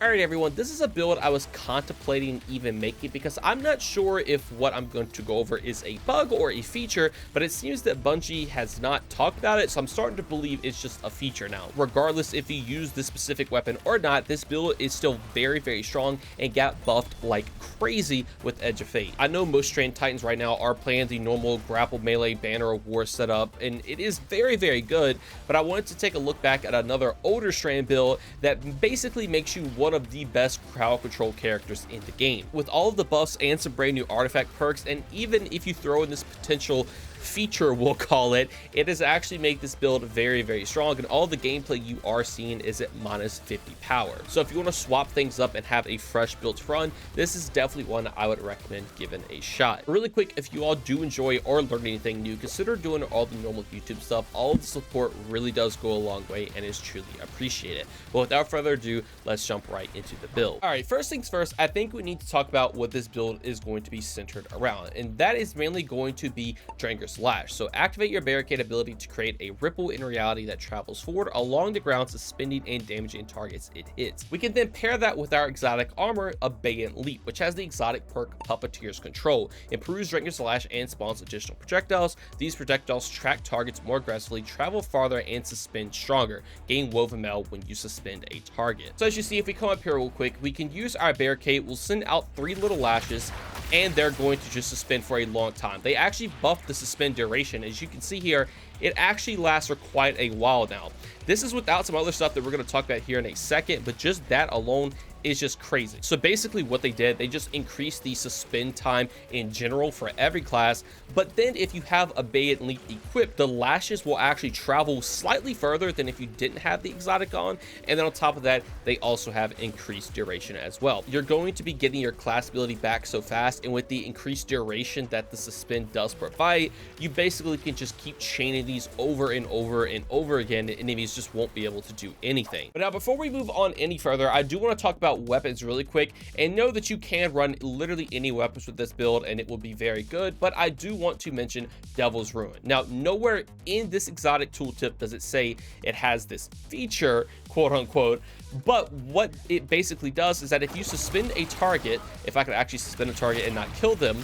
Alright everyone, this is a build I was contemplating even making because I'm not sure if what I'm going to go over is a bug or a feature, but it seems that Bungie has not talked about it, so I'm starting to believe it's just a feature now. Regardless if you use this specific weapon or not, this build is still very strong and got buffed like crazy with Edge of Fate. I know most Strand Titans right now are playing the normal grapple melee banner of war setup, and it is very good, but I wanted to take a look back at another older Strand build that basically makes you one of the best crowd control characters in the game. With all of the buffs and some brand new artifact perks, and even if you throw in this potential feature, we'll call it, it has actually made this build very strong, and all the gameplay you are seeing is at minus 50 power. So if you want to swap things up and have a fresh build to run, this is definitely one I would recommend giving a shot. Really quick, if you all do enjoy or learn anything new, consider doing all the normal YouTube stuff. All of the support really does go a long way and is truly appreciated. But without further ado, let's jump right into the build. All right, first things first, I think we need to talk about what this build is going to be centered around, and that is mainly going to be Dranger's Lash. So activate your barricade ability to create a ripple in reality that travels forward along the ground, suspending and damaging targets it hits. We can then pair that with our exotic armor, Abeyant Leap, which has the exotic perk Puppeteer's Control. Improves Dranger's Lash and spawns additional projectiles. These projectiles track targets more aggressively, travel farther, and suspend stronger. Gain Woven Mail when you suspend a target. So as you see, if we come up here real quick, we can use our barricade. We'll send out 3 little lashes, and they're going to just suspend for a long time. They actually buff the suspend duration. As you can see here, it actually lasts for quite a while now. This is without some other stuff that we're going to talk about here in a second, but just that alone is just crazy. So basically what they did, they just increased the suspend time in general for every class, but then if you have Abeyant Leap equipped, the lashes will actually travel slightly further than if you didn't have the exotic on, and then on top of that, they also have increased duration as well. You're going to be getting your class ability back so fast, and with the increased duration that the suspend does provide, you basically can just keep chaining these over and over again, and enemies just won't be able to do anything. But now before we move on any further, I do want to talk about weapons really quick, and know that you can run literally any weapons with this build and it will be very good, but I do want to mention Devil's Ruin. Now, nowhere in this exotic tooltip does it say it has this feature, quote unquote, but what it basically does is that if you suspend a target, if I could actually suspend a target and not kill them,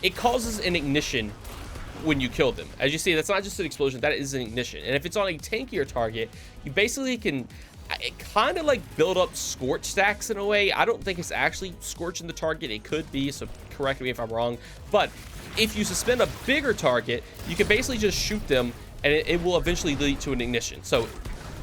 it causes an ignition when you kill them. As you see, that's not just an explosion, that is an ignition. And if it's on a tankier target, you basically can kind of like build up scorch stacks in a way. I don't think it's actually scorching the target. It could be, so correct me if I'm wrong. But if you suspend a bigger target, you can basically just shoot them and it will eventually lead to an ignition. So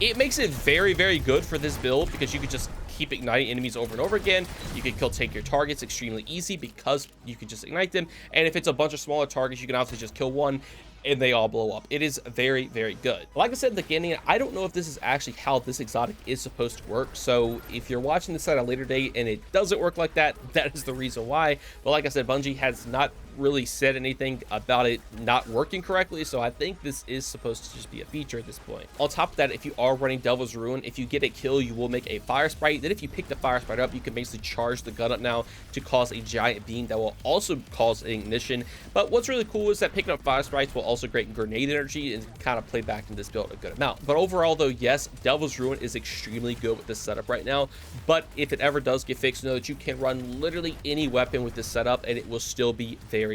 it makes it very good for this build because you could just keep igniting enemies over and over again. You can kill tankier targets extremely easy because you can just ignite them. And if it's a bunch of smaller targets, you can obviously just kill one and they all blow up. It is very good. Like I said in the beginning, I don't know if this is actually how this exotic is supposed to work. So if you're watching this at a later date and it doesn't work like that, that is the reason why. But like I said, Bungie has not really said anything about it not working correctly, so I think this is supposed to just be a feature at this point. On top of that, if you are running Devil's Ruin, if you get a kill, you will make a fire sprite. Then if you pick the fire sprite up, you can basically charge the gun up now to cause a giant beam that will also cause an ignition. But what's really cool is that picking up fire sprites will also create grenade energy and kind of play back in this build a good amount. But overall though, yes, Devil's Ruin is extremely good with this setup right now, but if it ever does get fixed, know that you can run literally any weapon with this setup and it will still be very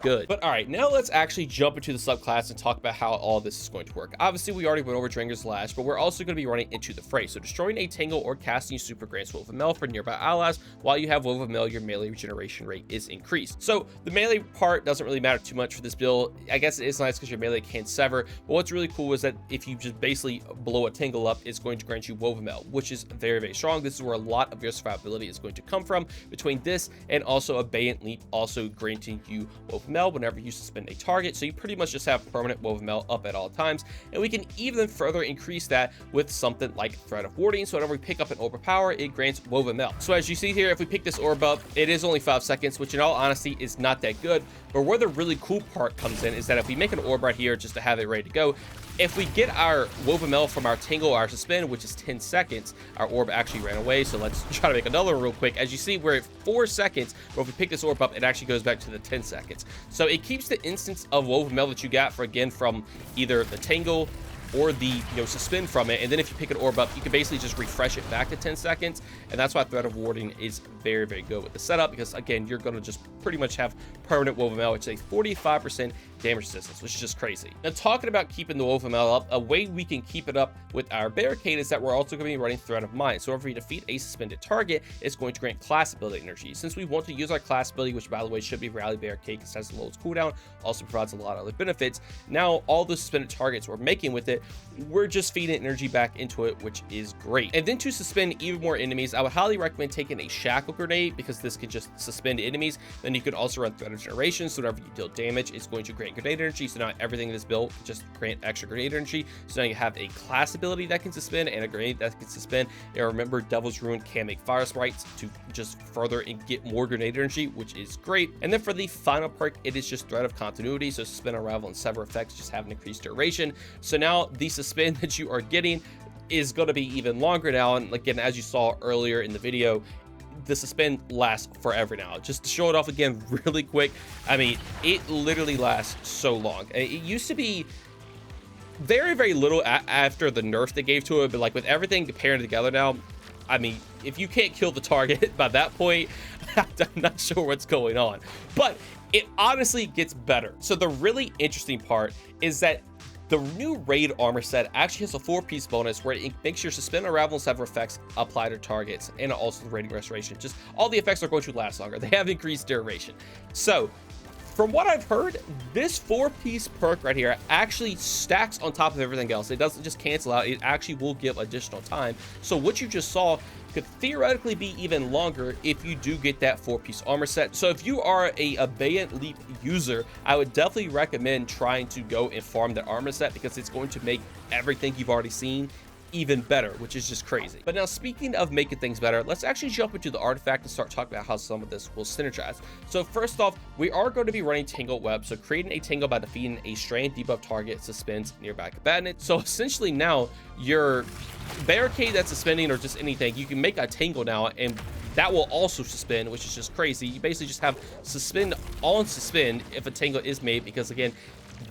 good. But all right, now let's actually jump into the subclass and talk about how all this is going to work. Obviously, we already went over Dranger's Lash, but we're also going to be running into the fray. So destroying a tangle or casting super grants Woven Mail for nearby allies. While you have Woven Mail, your melee regeneration rate is increased. So the melee part doesn't really matter too much for this build. I guess it is nice because your melee can sever, but what's really cool is that if you just basically blow a tangle up, it's going to grant you Woven Mail, which is very strong. This is where a lot of your survivability is going to come from, between this and also Abeyant Leap also granting you Woven Mail whenever you suspend a target. So you pretty much just have permanent Woven Mail up at all times, and we can even further increase that with something like Threat of Warding. So whenever we pick up an orb of power, it grants Woven Mail. So as you see here, if we pick this orb up, it is only 5 seconds, which in all honesty is not that good. But where the really cool part comes in is that if we make an orb right here just to have it ready to go, if we get our Woven Mail from our Tangle, our Suspend, which is 10 seconds, our orb actually ran away. So let's try to make another real quick. As you see, we're at 4 seconds, but if we pick this orb up, it actually goes back to the 10 seconds. So it keeps the instance of Woven Mail that you got for, again, from either the Tangle or the, you know, suspend from it, and then if you pick an orb up, you can basically just refresh it back to 10 seconds, and that's why Thread of Warding is very, very good with the setup, because again, you're going to just pretty much have permanent Woven Mail, which is a 45% damage resistance, which is just crazy. Now, talking about keeping the Woven Mail up, a way we can keep it up with our barricade is that we're also going to be running Thread of Mind. So if we defeat a suspended target, it's going to grant class ability energy. Since we want to use our class ability, which by the way should be Rally Barricade because it has the lowest cooldown, also provides a lot of other benefits. Now all the suspended targets we're making with it, we're just feeding energy back into it, which is great. And then to suspend even more enemies, I would highly recommend taking a Shackle Grenade, because this can just suspend enemies. Then you could also run Thread of Generation, so whenever you deal damage, it's going to grant grenade energy. So now everything in this build just grant extra grenade energy. So now you have a class ability that can suspend and a grenade that can suspend. And remember, Devil's Ruin can make fire sprites to just further and get more grenade energy, which is great. And then for the final perk, it is just Thread of Continuity. So Suspend, Unravel, and Sever effects just have an increased duration. So now the suspend that you are getting is going to be even longer now. And again, as you saw earlier in the video, the suspend lasts forever now. Just to show it off again really quick, I mean, it literally lasts so long. It used to be very, very little after the nerf they gave to it, but like with everything pairing together now, I mean, if you can't kill the target by that point, I'm not sure what's going on. But it honestly gets better. So the really interesting part is that the new raid armor set actually has a 4-piece bonus where it makes your Suspend, Unravel, and Sever effects apply to targets, and also the rating restoration. Just all the effects are going to last longer. They have increased duration. So from what I've heard, this 4-piece perk right here actually stacks on top of everything else. It doesn't just cancel out, it actually will give additional time. So what you just saw could theoretically be even longer if you do get that 4-piece armor set. So if you are a Abeyant Leap user, I would definitely recommend trying to go and farm that armor set, because it's going to make everything you've already seen even better, which is just crazy. But now, speaking of making things better, let's actually jump into the artifact and start talking about how some of this will synergize. So first off, we are going to be running Tangled Web. So creating a tangle by defeating a strand debuff target suspends nearby combatant. So essentially now your barricade that's suspending, or just anything, you can make a tangle now, and that will also suspend, which is just crazy. You basically just have suspend on suspend if a tangle is made, because again,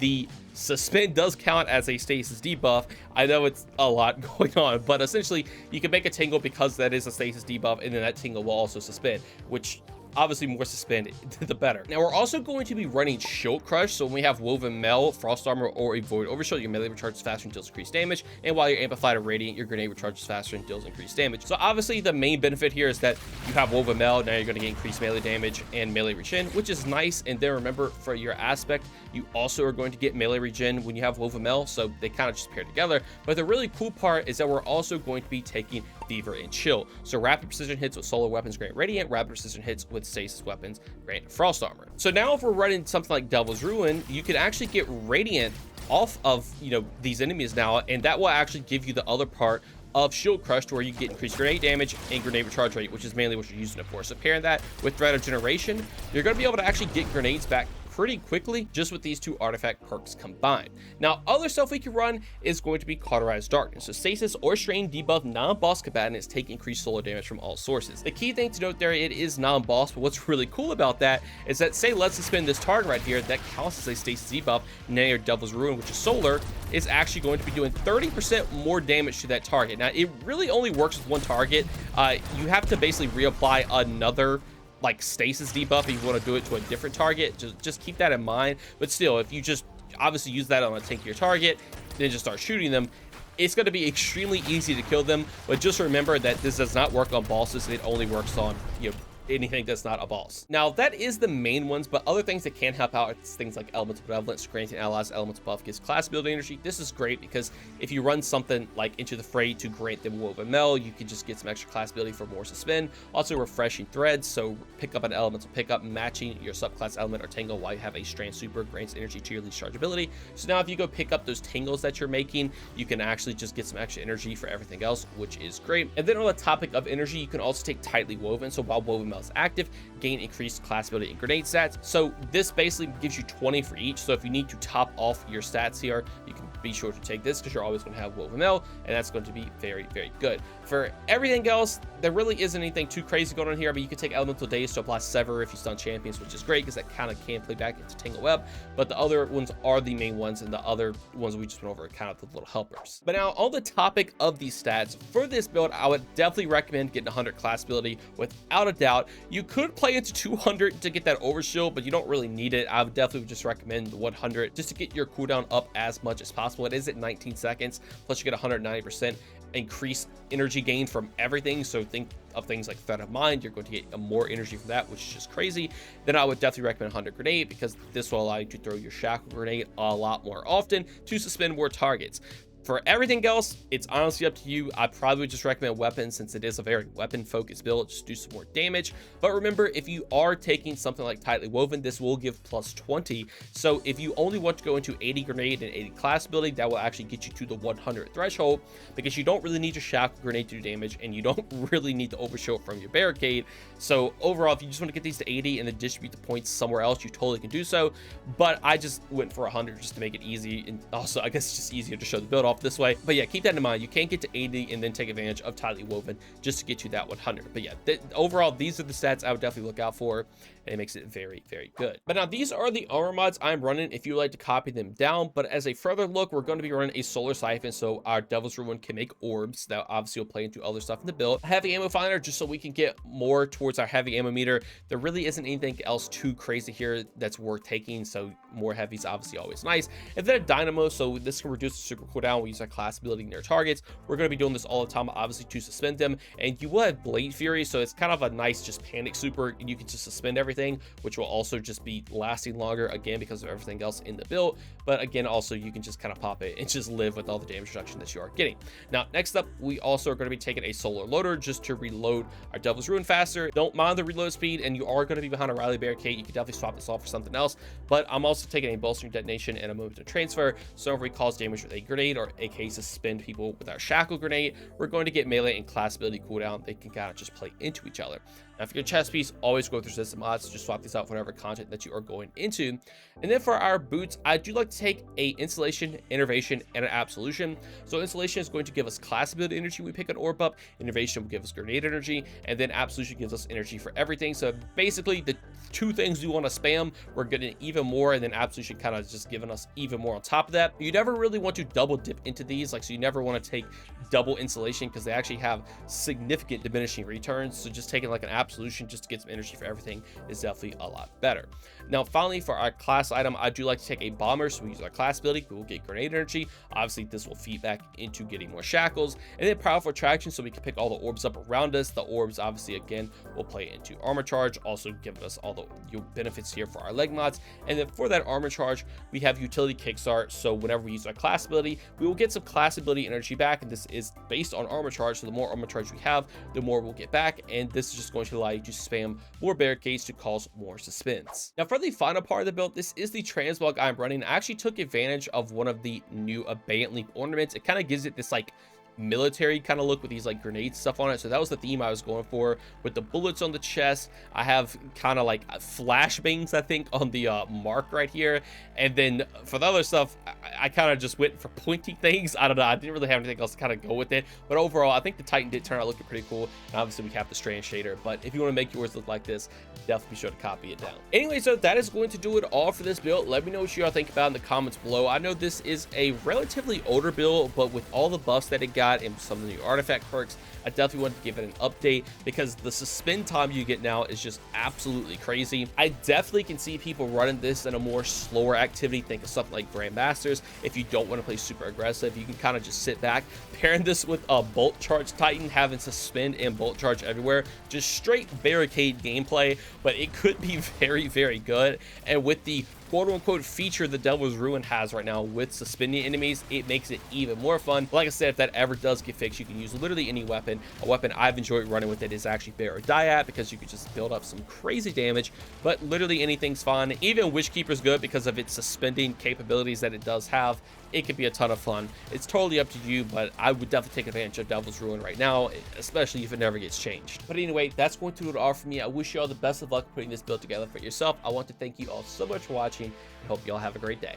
the suspend does count as a stasis debuff. I know it's a lot going on, but essentially you can make a tingle because that is a stasis debuff, and then that tingle will also suspend, which obviously more suspend the better. Now we're also going to be running Shield Crush. So when we have Woven Mail, Frost Armor, or a Void Overshield, your melee recharges faster and deals increased damage, and while you're amplified or radiant, your grenade recharges faster and deals increased damage. So obviously the main benefit here is that you have Woven Mail, now you're going to get increased melee damage and melee regen, which is nice. And then remember, for your aspect, you also are going to get melee regen when you have Woven Mail, so they kind of just pair together. But the really cool part is that we're also going to be taking Fever and Chill. So rapid precision hits with solar weapons grant radiant, rapid precision hits with stasis weapons grant frost armor. So now if we're running something like Devil's Ruin, you can actually get radiant off of, you know, these enemies now, and that will actually give you the other part of Shield Crush, to where you get increased grenade damage and grenade recharge rate, which is mainly what you're using it for. So pairing that with Thread of Generation, you're going to be able to actually get grenades back pretty quickly just with these two artifact perks combined. Now, other stuff we can run is going to be Cauterized Darkness. So stasis or strain debuff non-boss combatants take increased solar damage from all sources. The key thing to note there, it is non-boss, but what's really cool about that is that, say let's suspend this target right here that counts as a stasis debuff, now your Devil's Ruin, which is solar, is actually going to be doing 30% more damage to that target. Now it really only works with one target. You have to basically reapply another like stasis debuff if you want to do it to a different target. Just keep that in mind. But still, if you just obviously use that on a tankier target, then just start shooting them, it's going to be extremely easy to kill them. But just remember that this does not work on bosses. It only works on, you know, anything that's not a boss. Now that is the main ones, but other things that can help out is things like Elemental Benevolence, granting allies elemental buff gives class building energy. This is great because if you run something like Into the Fray to grant them Woven Mail, you can just get some extra class building for more suspend. Also refreshing threads, so pick up an elemental pickup matching your subclass element or tangle while you have a strand super, grants energy to your least charge ability. So now if you go pick up those tangles that you're making, you can actually just get some extra energy for everything else, which is great. And then on the topic of energy, you can also take Tightly Woven. So while Woven Mail is active, gain increased class ability and grenade stats. So this basically gives you 20 for each. So if you need to top off your stats here, you can be sure to take this because you're always going to have woven mail, and that's going to be very, very good. For everything else, there really isn't anything too crazy going on here. But you can take elemental days to apply sever if you stun champions, which is great because that kind of can play back into tangle web. But the other ones are the main ones, and the other ones we just went over are kind of the little helpers. But now on the topic of these stats, for this build, I would definitely recommend getting 100 class ability without a doubt. You could play into 200 to get that overshield, but you don't really need it. I would definitely just recommend 100 just to get your cooldown up as much as possible. It is at 19 seconds, plus you get 190% increase energy gain from everything. So think of things like threat of mind, you're going to get more energy from that, which is just crazy. Then I would definitely recommend 100 grenade because this will allow you to throw your shackle grenade a lot more often to suspend more targets. For everything else, it's honestly up to you. I probably would just recommend weapons since it is a very weapon focused build. Just do some more damage. But remember, if you are taking something like tightly woven, this will give plus 20. So if you only want to go into 80 grenade and 80 class ability, that will actually get you to the 100 threshold because you don't really need your shackle grenade to do damage and you don't really need to overshield from your barricade. So overall, if you just want to get these to 80 and then distribute the points somewhere else, you totally can do so. But I just went for 100 just to make it easy. And also, I guess it's just easier to show the build off this way. But yeah, keep that in mind. You can't get to 80 and then take advantage of tightly woven just to get you that 100. But yeah, overall, these are the stats I would definitely look out for, and it makes it very, very good. But now these are the armor mods I'm running if you would like to copy them down. But as a further look, we're going to be running a solar siphon, so our Devil's Ruin can make orbs that obviously will play into other stuff in the build. A heavy ammo finder just so we can get more towards our heavy ammo meter. There really isn't anything else too crazy here that's worth taking, so more heavies obviously always nice. And then a dynamo, so this can reduce the super cooldown. We use our class ability near targets. We're going to be doing this all the time, obviously, to suspend them. And you will have Blade Fury, so it's kind of a nice just panic super, and you can just suspend everything, which will also just be lasting longer again because of everything else in the build. But again, also you can just kind of pop it and just live with all the damage reduction that you are getting. Now next up, we also are going to be taking a solar loader just to reload our Devil's Ruin faster. Don't mind the reload speed, and you are going to be behind a Riley barricade. You can definitely swap this off for something else. But I'm also taking a bolstering detonation and a movement to transfer, so if we cause damage with a grenade or aka suspend people with our shackle grenade, we're going to get melee and class ability cooldown. They can kind of just play into each other. Now for your chest piece, always go through system mods, just swap these out for whatever content that you are going into. And then for our boots, I do like to take a insulation, innervation, and an absolution. So insulation is going to give us class ability energy we pick an orb up, innervation will give us grenade energy, and then absolution gives us energy for everything. So basically the two things we want to spam, we're getting even more, and then absolution kind of just giving us even more on top of that. You never really want to double dip into these, like, so you never want to take double insulation because they actually have significant diminishing returns. So just taking like an absolution just to get some energy for everything is definitely a lot better. Now finally, for our class item, I do like to take a bomber, so we use our class ability, we will get grenade energy. Obviously this will feed back into getting more shackles, and then powerful attraction, so we can pick all the orbs up around us. The orbs obviously again will play into armor charge, also giving us all the benefits here for our leg mods. And then for that armor charge, we have utility kickstart, so whenever we use our class ability, we will get some class ability energy back, and this is based on armor charge, so the more armor charge we have, the more we'll get back, and this is just going to allow you to spam more barricades to cause more suspends. Now for the final part of the build, this is the Transmog I'm running. I actually took advantage of one of the new Abandoned Leap ornaments. It kind of gives it this like military kind of look with these like grenade stuff on it, so that was the theme I was going for. With the bullets on the chest, I have kind of like flashbangs I think on the mark right here, and then for the other stuff I kind of just went for pointy things. I don't know, I didn't really have anything else to kind of go with it, but overall I think the Titan did turn out looking pretty cool. And obviously we have the strand shader, but if you want to make yours look like this, definitely be sure to copy it down. Anyway, so that is going to do it all for this build. Let me know what you all think about in the comments below. I know this is a relatively older build, but with all the buffs that it got and some of the new artifact perks, I definitely wanted to give it an update because the suspend time you get now is just absolutely crazy. I definitely can see people running this in a more slower activity. Think of something like Grandmasters. If you don't want to play super aggressive, you can kind of just sit back. Pairing this with a bolt charge Titan, having suspend and bolt charge everywhere, just straight barricade gameplay, but it could be very, very good. And with the quote-unquote feature the Devil's Ruin has right now with suspending enemies, it makes it even more fun. Like I said, if that ever does get fixed, you can use literally any weapon. A weapon I've enjoyed running with it is actually Bear or Die At, because you could just build up some crazy damage, but literally anything's fun. Even Witchkeeper's good because of its suspending capabilities that it does have. It could be a ton of fun. It's totally up to you, but I would definitely take advantage of Devil's Ruin right now, especially if it never gets changed. But anyway, that's going to do it all for me. I wish you all the best of luck putting this build together for yourself. I want to thank you all so much for watching. I hope you all have a great day.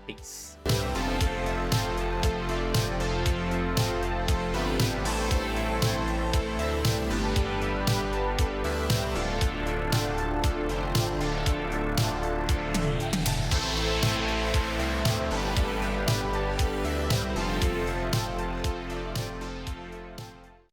Peace.